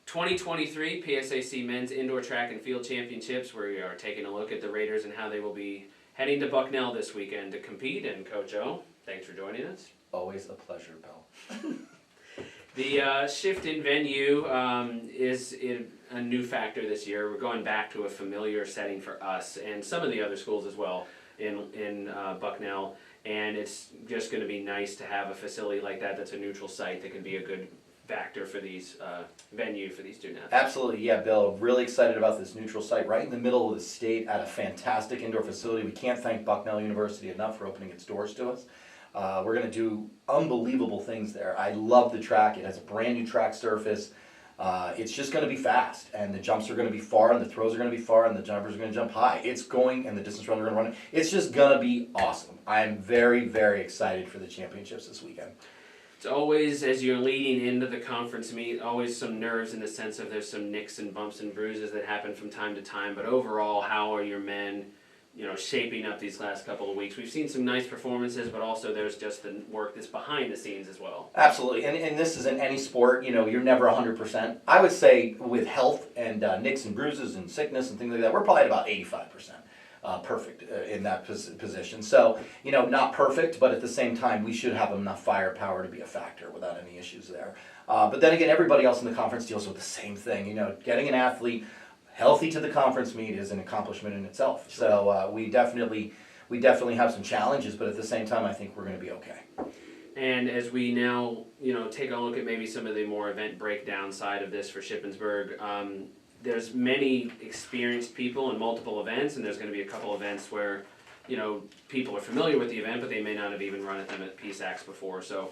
2023 PSAC Men's Indoor Track and Field Championships. We are taking a look at the Raiders and how they will be heading to Bucknell this weekend to compete. And Coach O, thanks for joining us. Always a pleasure, Bill. The shift in venue is a new factor this year. We're going back to a familiar setting for us and some of the other schools as well in Bucknell. And it's just going to be nice to have a facility like that that's a neutral site that can be a good factor for these venue for these student athletes. Absolutely, yeah, Bill. Really excited about this neutral site right in the middle of the state at a fantastic indoor facility. We can't thank Bucknell University enough for opening its doors to us. We're going to do unbelievable things there. I love the track. It has a brand new track surface. It's just going to be fast, and the jumps are going to be far, and the throws are going to be far, and the jumpers are going to jump high. It's going, and the distance runners are going to run. It's just going to be awesome. I am very, very excited for the championships this weekend. It's always, as you're leading into the conference meet, always some nerves in the sense of there's some nicks and bumps and bruises that happen from time to time. But overall, how are your men, shaping up these last couple of weeks? We've seen some nice performances, but also there's just the work that's behind the scenes as well. Absolutely, and this is in any sport. You're never 100%. I would say with health and nicks and bruises and sickness and things like that, we're probably at about 85%. Perfect in that position. So, not perfect, but at the same time, we should have enough firepower to be a factor without any issues there. But then again, everybody else in the conference deals with the same thing. Getting an athlete healthy to the conference meet is an accomplishment in itself. Sure. So we definitely have some challenges, but at the same time, I think we're going to be okay. And as we now, take a look at maybe some of the more event breakdown side of this for Shippensburg, there's many experienced people in multiple events, and there's going to be a couple events where, people are familiar with the event, but they may not have even run at them at PSACs before. So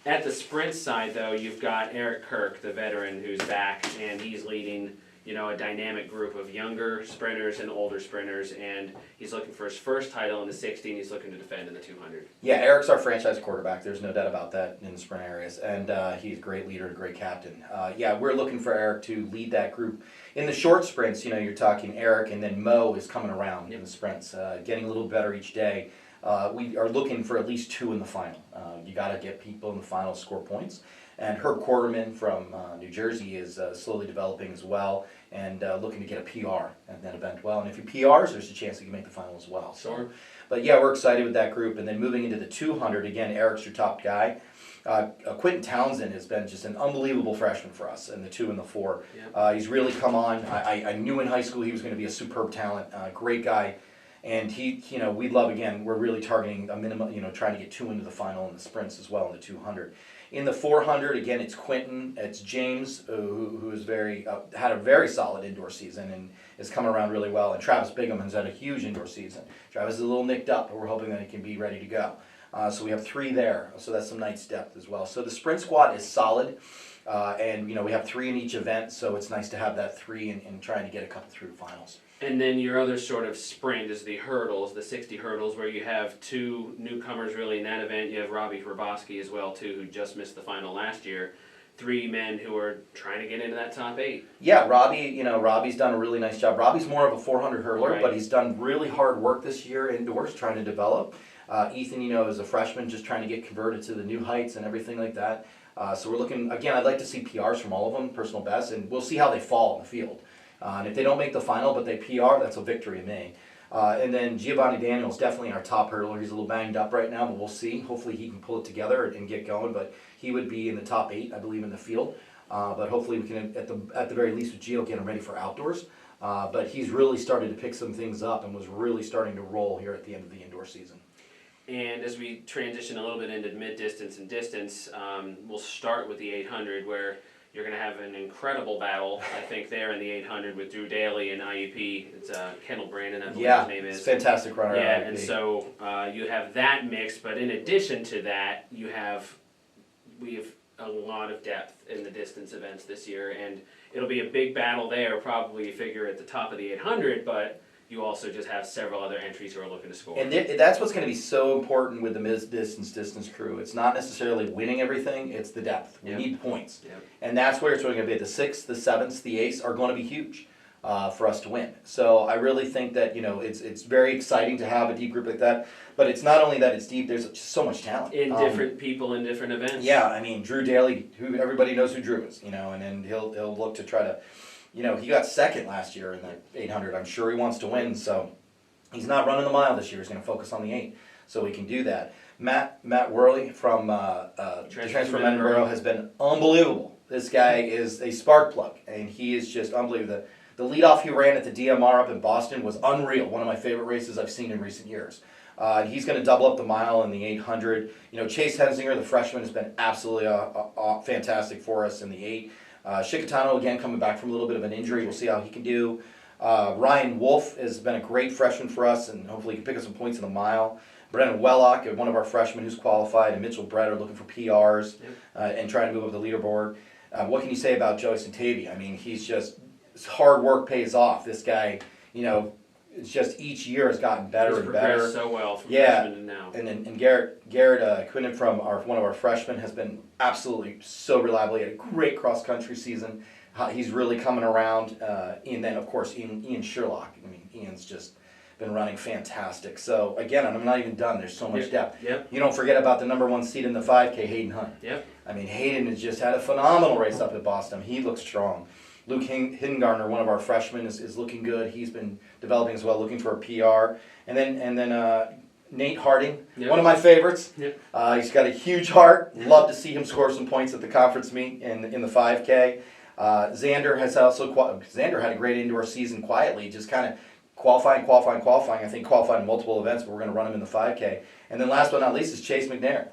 at the sprint side, though, you've got Eric Kirk, the veteran, who's back, and he's leading, a dynamic group of younger sprinters and older sprinters, and he's looking for his first title in the 60, and he's looking to defend in the 200. Yeah, Eric's our franchise quarterback. There's no doubt about that in the sprint areas, and he's a great leader, a great captain. We're looking for Eric to lead that group. In the short sprints, you're talking Eric, and then Mo is coming around in the sprints, getting a little better each day. We are looking for at least two in the final. You got to get people in the final to score points. And Herb Quarterman from New Jersey is slowly developing as well, and looking to get a PR at that event well. And if he PRs, there's a chance he can make the final as well. Sure. But yeah, we're excited with that group. And then moving into the 200, again, Eric's your top guy. Quentin Townsend has been just an unbelievable freshman for us in the 2 and the 4. Yeah. He's really come on. I knew in high school he was going to be a superb talent, great guy. And we love, again, we're really targeting a minimum, trying to get 2 into the final in the sprints as well in the 200. In the 400, again, it's Quentin, it's James, who is had a very solid indoor season and is coming around really well. And Travis Bigham has had a huge indoor season. Travis is a little nicked up, but we're hoping that he can be ready to go. So we have 3 there, so that's some nice depth as well. So the sprint squad is solid, and we have 3 in each event, so it's nice to have that 3 and trying to get a couple through finals. And then your other sort of sprint is the hurdles, the 60 hurdles, where you have 2 newcomers really in that event. You have Robbie Hraboski as well, too, who just missed the final last year. 3 men who are trying to get into that top 8. Yeah, Robbie's done a really nice job. Robbie's more of a 400 hurdler, right, but he's done really hard work this year indoors trying to develop. Ethan, is a freshman just trying to get converted to the new heights and everything like that. So we're looking, again, I'd like to see PRs from all of them, personal best, and we'll see how they fall in the field. And if they don't make the final, but they PR, that's a victory in me. And then Giovanni Daniel's definitely our top hurdler. He's a little banged up right now, but we'll see. Hopefully he can pull it together and get going. But he would be in the top 8, I believe, in the field. But hopefully we can, at the very least with Gio, get him ready for outdoors. But he's really started to pick some things up and was really starting to roll here at the end of the indoor season. And as we transition a little bit into mid-distance and distance, we'll start with the 800, where you're going to have an incredible battle, I think, there in the 800 with Drew Daly and IUP. It's Kendall Brandon, I believe his name is. It's a fantastic runner. Yeah, and so you have that mix, but in addition to that, we have a lot of depth in the distance events this year, and it'll be a big battle there, probably you figure at the top of the 800, but you also just have several other entries who are looking to score. And that's what's going to be so important with the distance crew. It's not necessarily winning everything, it's the depth. We need points. Yep. And that's where it's really going to be. The 6th, the 7th, the 8th are going to be huge. for us to win. So I really think that, you know, it's very exciting to have a deep group like that. But it's not only that it's deep, there's just so much talent. In different people in different events. Yeah, I mean, Drew Daly, who everybody knows who Drew is, you know, and then he'll look to try to, you know, he got second last year in the 800. I'm sure he wants to win, so he's not running the mile this year. He's going to focus on the 8, so he can do that. Matt Worley from Transfer from Edinburgh has been unbelievable. This guy is a spark plug, and he is just unbelievable. The leadoff he ran at the DMR up in Boston was unreal. One of my favorite races I've seen in recent years. He's going to double up the mile in the 800. You know, Chase Hensinger, the freshman, has been absolutely fantastic for us in the 8. Shikatano, again, coming back from a little bit of an injury. We'll see how he can do. Ryan Wolf has been a great freshman for us, and hopefully he can pick up some points in the mile. Brennan Wellock, one of our freshmen who's qualified, and Mitchell Brett are looking for PRs and trying to move up the leaderboard. What can you say about Joey Santavia? I mean, he's just, his hard work pays off. This guy, you know, it's just each year has gotten better and better. He's progressed so well from freshman to now. And Garrett Quinnen from one of our freshmen has been absolutely so reliable. He had a great cross country season. He's really coming around. And then of course Ian Sherlock. I mean, Ian's just been running fantastic. So again, I'm not even done. There's so much depth. You don't forget about the #1 seed in the 5K, Hayden Hunt. I mean, Hayden has just had a phenomenal race up at Boston. He looks strong. Luke Hingarner, one of our freshmen, is looking good. He's been developing as well, looking for a PR. And then Nate Harding, one of my favorites. He's got a huge heart. Love to see him score some points at the conference meet in the 5K. Xander had a great indoor season quietly, just kind of qualifying. I think qualified in multiple events, but we're going to run him in the 5K. And then last but not least is Chase McNair.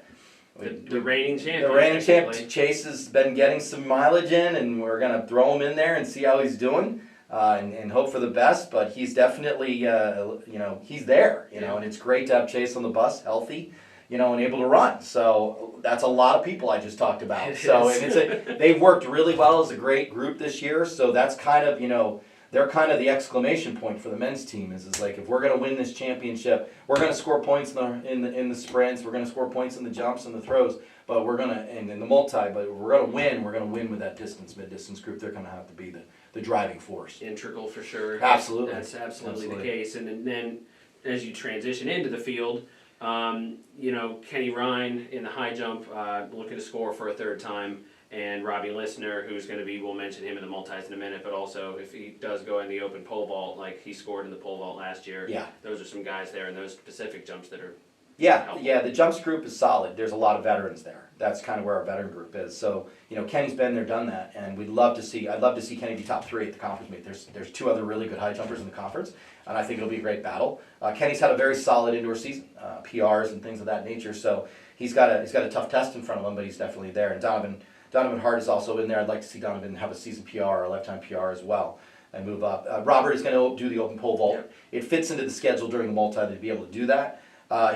The reigning champion. The reigning champ. Chase has been getting some mileage in, and we're going to throw him in there and see how he's doing, and hope for the best. But he's definitely, you know, he's there, you know, and it's great to have Chase on the bus, healthy, you know, and able to run. So that's a lot of people I just talked about. So and they've worked really well as a great group this year. So that's kind of, you know, they're kind of the exclamation point for the men's team is like, if we're going to win this championship, we're going to score points in the sprints, we're going to score points in the jumps and the throws, but we're going to, and in the multi, but we're going to win with that mid-distance group. They're going to have to be the driving force. Integral for sure. Absolutely. That's absolutely the case. And then as you transition into the field, you know, Kenny Ryan in the high jump, looking to score for a 3rd time. And Robbie Listener, who's going to be, we'll mention him in the multis in a minute, but also if he does go in the open pole vault, like he scored in the pole vault last year, those are some guys there in those specific jumps that are helpful. The jumps group is solid. There's a lot of veterans there. That's kind of where our veteran group is. So, you know, Kenny's been there, done that, and I'd love to see Kenny be top 3 at the conference meet. There's 2 other really good high jumpers in the conference, and I think it'll be a great battle. Kenny's had a very solid indoor season, PRs and things of that nature, so he's got a tough test in front of him, but he's definitely there. And Donovan Hart is also in there. I'd like to see Donovan have a season PR or a lifetime PR as well and move up. Robert is going to do the open pole vault. It fits into the schedule during the multi to be able to do that.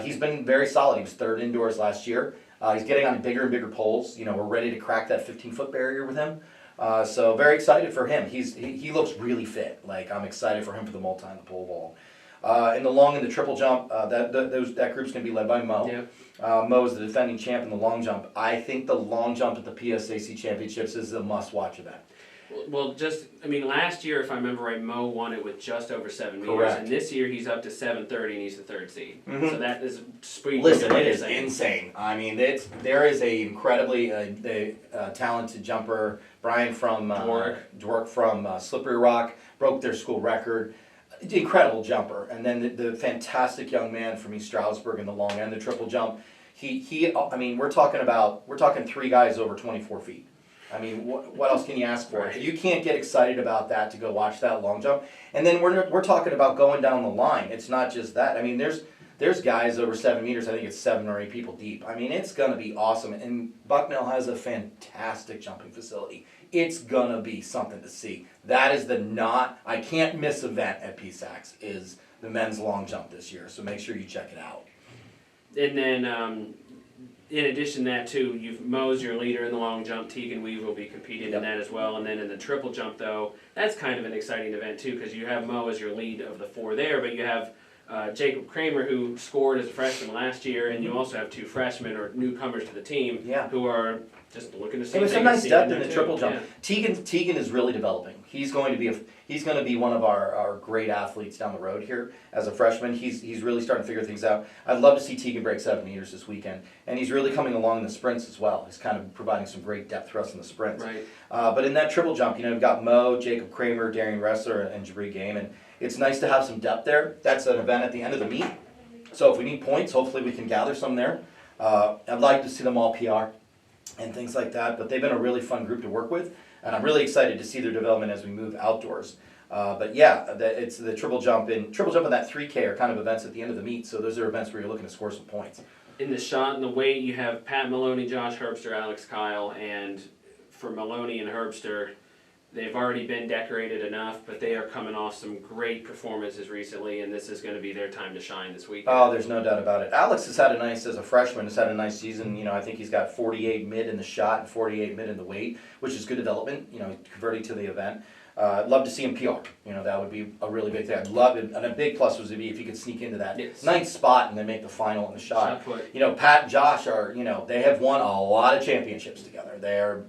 He's been very solid. He was 3rd indoors last year. He's getting on bigger and bigger poles. You know, we're ready to crack that 15-foot barrier with him. So very excited for him. He looks really fit. Like, I'm excited for him for the multi and the pole vault. In the long and the triple jump, that group's going to be led by Mo. Mo is the defending champ in the long jump. I think the long jump at the PSAC championships is a must-watch event. Well, last year, if I remember right, Mo won it with just over 7 meters, and this year he's up to 730 and he's the 3rd seed. So that is speed. Listen, it is insane. I mean, there is a incredibly talented jumper, Brian from Dwork from Slippery Rock, broke their school record. Incredible jumper, and then the fantastic young man from East Stroudsburg in the long and the triple jump. I mean, we're talking 3 guys over 24 feet. I mean, what else can you ask for? You can't get excited about that to go watch that long jump. And then we're talking about going down the line. It's not just that. I mean, there's guys over 7 meters. I think it's 7 or 8 people deep. I mean, it's gonna be awesome. And Bucknell has a fantastic jumping facility. It's gonna be something to see. That is I can't miss event at PSAC is the men's long jump this year. So make sure you check it out. And then, in addition to that too, Mo's your leader in the long jump. Tegan Weave will be competing in that as well. And then in the triple jump though, that's kind of an exciting event too, because you have Mo as your lead of the 4 there, but you have Jacob Kramer, who scored as a freshman last year, and you also have 2 freshmen or newcomers to the team who are just looking to see. It was some nice depth in the too. triple jump. Tegan is really developing. He's going to be one of our great athletes down the road here as a freshman. He's really starting to figure things out. I'd love to see Tegan break 7 meters this weekend, and he's really coming along in the sprints as well. He's kind of providing some great depth for us in the sprints. Right. But in that triple jump, we've got Mo, Jacob Kramer, Darian Ressler, and Jabri Gaiman. It's nice to have some depth there. That's an event at the end of the meet. So if we need points, hopefully we can gather some there. I'd like to see them all PR and things like that, but they've been a really fun group to work with, and I'm really excited to see their development as we move outdoors. But yeah, it's the triple jump and that 3K are kind of events at the end of the meet, so those are events where you're looking to score some points. In the shot and the weight, you have Pat Maloney, Josh Herbster, Alex Kyle, and for Maloney and Herbster, they've already been decorated enough, but they are coming off some great performances recently, and this is going to be their time to shine this weekend. Oh, there's no doubt about it. Alex as a freshman, has had a nice season. I think he's got 48 mid in the shot and 48 mid in the weight, which is good development, converting to the event. I'd love to see him PR. That would be a really big thing. I'd love it. And a big plus would be if you could sneak into that ninth spot and then make the final in the shot. Pat and Josh are, they have won a lot of championships together.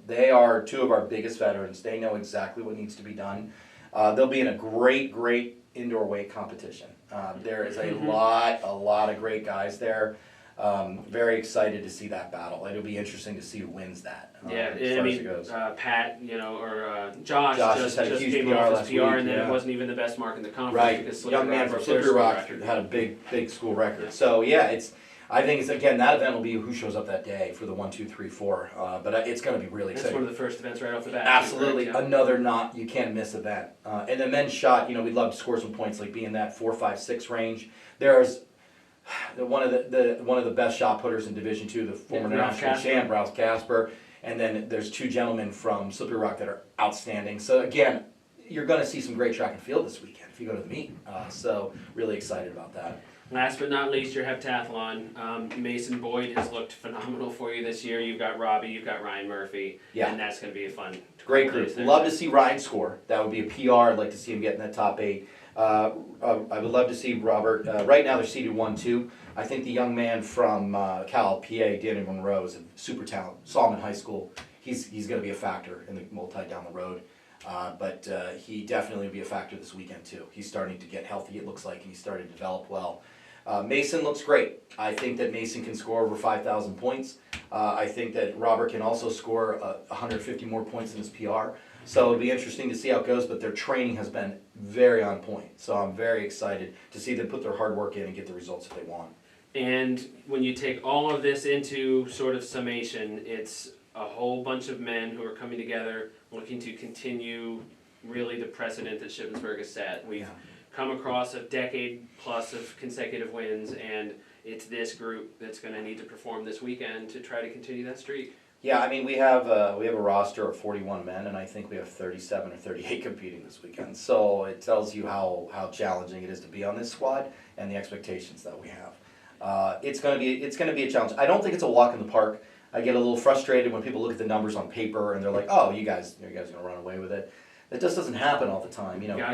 They are 2 of our biggest veterans. They know exactly what needs to be done. They'll be in a great indoor weight competition. There is a lot of great guys there. Very excited to see that battle. It'll be interesting to see who wins that. Pat, Josh just had a huge came PR off last his PR, week, and then it wasn't even the best mark in the conference. Right, because young man from Slippery Rock had a big school record. Yeah. So yeah, I think again that event will be who shows up that day for the 1, 2, 3, 4. But it's going to be really exciting. That's one of the first events right off the bat. Absolutely, another you can't miss event. And the men's shot, we'd love to score some points, like be in that 4, 5, 6 range. There's one of the best shot putters in Division II, the former national champ, Ralph Casper. And then there's 2 gentlemen from Slippery Rock that are outstanding. So again, you're going to see some great track and field this weekend if you go to the meet. So really excited about that. Last but not least, your heptathlon. Mason Boyd has looked phenomenal for you this year. You've got Robbie, you've got Ryan Murphy, and that's going to be a fun. Great group. Love to see Ryan score. That would be a PR. I'd like to see him get in that top 8. I would love to see Robert. Right now they're seeded 1-2. I think the young man from Cal, PA, Danny Monroe, is a super talent. Saw him in high school. He's going to be a factor in the multi down the road. But he definitely will be a factor this weekend too. He's starting to get healthy, it looks like, and he's starting to develop well. Mason looks great. I think that Mason can score over 5,000 points. I think that Robert can also score 150 more points in his PR. So it'll be interesting to see how it goes, but their training has been very on point. So I'm very excited to see them put their hard work in and get the results that they want. And when you take all of this into sort of summation, it's a whole bunch of men who are coming together looking to continue really the precedent that Shippensburg has set. We've come across a decade plus of consecutive wins, and it's this group that's going to need to perform this weekend to try to continue that streak. Yeah, we have a roster of 41 men, and I think we have 37 or 38 competing this weekend. So it tells you how challenging it is to be on this squad and the expectations that we have. It's going to be a challenge. I don't think it's a walk in the park. I get a little frustrated when people look at the numbers on paper and they're like, "Oh, you guys are going to run away with it." That just doesn't happen all the time. You got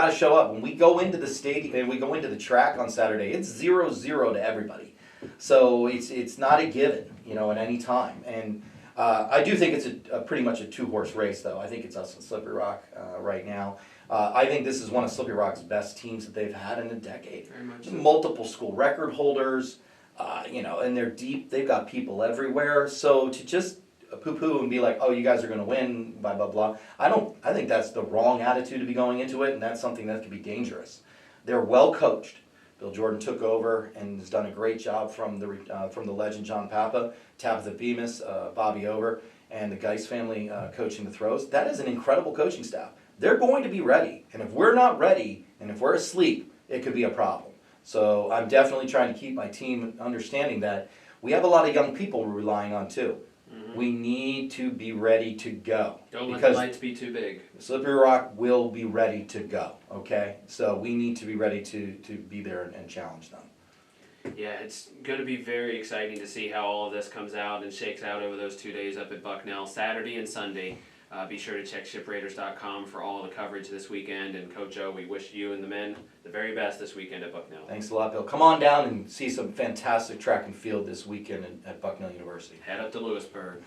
to show up. When we go into the stadium and we go into the track on Saturday, it's 0-0 to everybody. So it's not a given, at any time. And I do think it's pretty much a 2-horse race, though. I think it's us and Slippery Rock right now. I think this is one of Slippery Rock's best teams that they've had in a decade. Very much. Just multiple school record holders, and they're deep. They've got people everywhere. So to just poo-poo and be like, "Oh, you guys are going to win," blah blah blah. I think that's the wrong attitude to be going into it, and that's something that could be dangerous. They're well coached. Bill Jordan took over and has done a great job from the legend John Papa, Tabitha Bemis, Bobby Over, and the Geis family coaching the throws. That is an incredible coaching staff. They're going to be ready, and if we're not ready, and if we're asleep, it could be a problem. So I'm definitely trying to keep my team understanding that we have a lot of young people we're relying on too. Mm-hmm. We need to be ready to go. Don't let the lights be too big. Slippery Rock will be ready to go, okay? So we need to be ready to be there and challenge them. Yeah, it's going to be very exciting to see how all of this comes out and shakes out over those 2 days up at Bucknell, Saturday and Sunday. Be sure to check shipraiders.com for all the coverage this weekend. And Coach O, we wish you and the men the very best this weekend at Bucknell. Thanks a lot, Bill. Come on down and see some fantastic track and field this weekend at Bucknell University. Head up to Lewisburg.